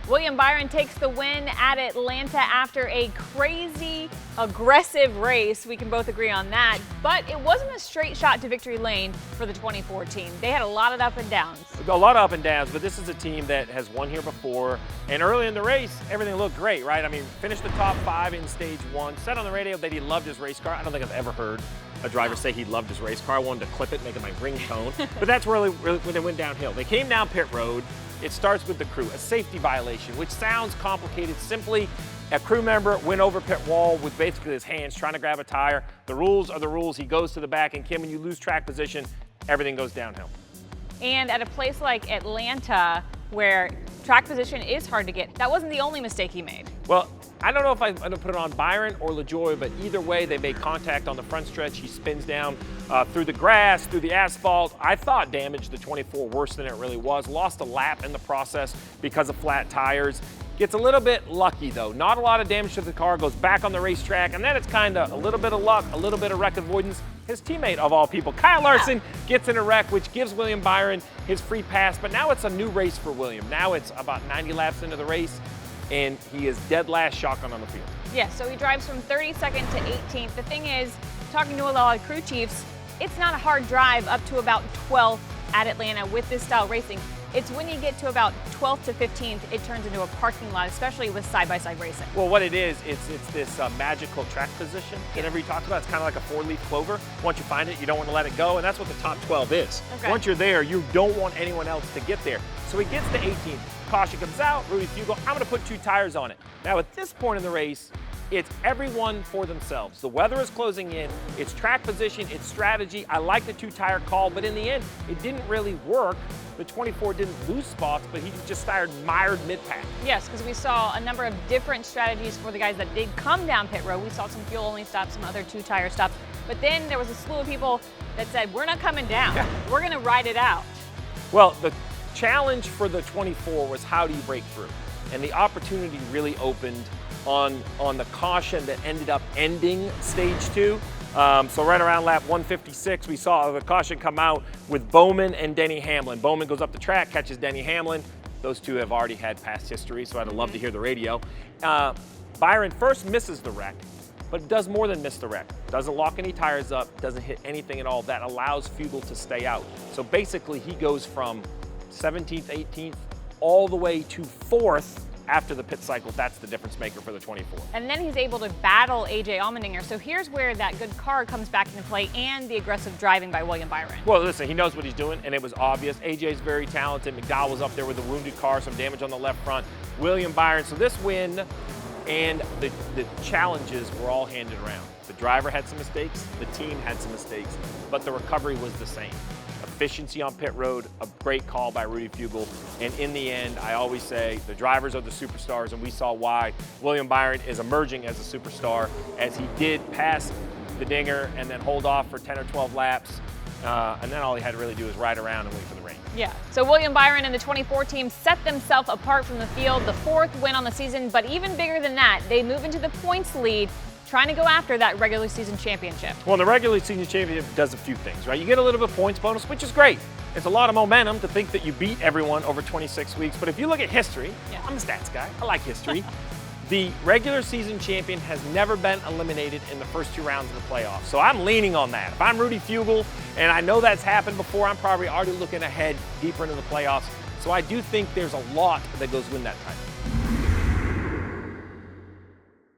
Willian Byron takes the win at Atlanta after a crazy, aggressive race. We can both agree on that. But it wasn't a straight shot to victory lane for the 2014. They had a lot of up and downs. A lot of up and downs, but this is a team that has won here before. And early in the race, everything looked great, right? I mean, finished the top 5 in stage 1. Said on the radio that he loved his race car. I don't think I've ever heard a driver say he loved his race car. I wanted to clip it, make it my ringtone. But that's really when they went downhill. They came down pit road. It starts with the crew, a safety violation, which sounds complicated. Simply, a crew member went over pit wall with basically his hands trying to grab a tire. The rules are the rules. He goes to the back, and Kim, when you lose track position, everything goes downhill. And at a place like Atlanta, where track position is hard to get, that wasn't the only mistake he made. Well, I don't know if I'm going to put it on Byron or LaJoie, but either way, they made contact on the front stretch. He spins down through the grass, through the asphalt. I thought damaged the 24 worse than it really was. Lost a lap in the process because of flat tires. Gets a little bit lucky, though. Not a lot of damage to the car. Goes back on the racetrack, and then it's kind of a little bit of luck, a little bit of wreck avoidance. His teammate, of all people, Kyle Larson, gets in a wreck, which gives Willian Byron his free pass. But now it's a new race for William. Now it's about 90 laps into the race, and he is dead last shotgun on the field. Yeah, so he drives from 32nd to 18th. The thing is, talking to a lot of crew chiefs, it's not a hard drive up to about 12th at Atlanta with this style racing. It's when you get to about 12th to 15th, it turns into a parking lot, especially with side-by-side racing. Well, what it is, it's this magical track position that everybody talks about. It's kind of like a 4-leaf clover. Once you find it, you don't want to let it go, and that's what the top 12 is. Okay. Once you're there, you don't want anyone else to get there. So he gets to 18th. Caution comes out, Rudy Fugle, I'm going to put 2 tires on it. Now, at this point in the race, it's everyone for themselves. The weather is closing in. It's track position. It's strategy. I like the 2-tire call, but in the end, it didn't really work. The 24 didn't lose spots, but he just started mired mid-pack. Yes, because we saw a number of different strategies for the guys that did come down pit road. We saw some fuel-only stops, some other 2-tire stops. But then there was a slew of people that said, we're not coming down. Yeah. We're going to ride it out. Well, the challenge for the 24 was how do you break through? And the opportunity really opened on the caution that ended up ending stage 2. So right around lap 156, we saw the caution come out with Bowman and Denny Hamlin. Bowman goes up the track, catches Denny Hamlin. Those two have already had past history, so I'd love to hear the radio. Byron first misses the wreck, but does more than miss the wreck. Doesn't lock any tires up, doesn't hit anything at all. That allows Fugle to stay out. So basically, he goes from 17th, 18th, all the way to 4th after the pit cycle. That's the difference maker for the 24. And then he's able to battle AJ Allmendinger. So here's where that good car comes back into play and the aggressive driving by Willian Byron. Well, listen, he knows what he's doing, and it was obvious. AJ's very talented. McDowell was up there with a wounded car, some damage on the left front. Willian Byron, so this win and the challenges were all handed around. The driver had some mistakes, the team had some mistakes, but the recovery was the same. Efficiency on pit road, a great call by Rudy Fugle, and in the end, I always say the drivers are the superstars, and we saw why Willian Byron is emerging as a superstar, as he did pass the dinger and then hold off for 10 or 12 laps, and then all he had to really do was ride around and wait for the rain. Yeah, so Willian Byron and the 24 team set themselves apart from the field, the 4th win on the season, but even bigger than that, they move into the points lead, trying to go after that regular season championship. Well, the regular season championship does a few things, right? You get a little bit of points bonus, which is great. It's a lot of momentum to think that you beat everyone over 26 weeks. But if you look at history, I'm a stats guy, I like history. The regular season champion has never been eliminated in the first 2 rounds of the playoffs. So I'm leaning on that. If I'm Rudy Fugle, and I know that's happened before, I'm probably already looking ahead deeper into the playoffs. So I do think there's a lot that goes win that title.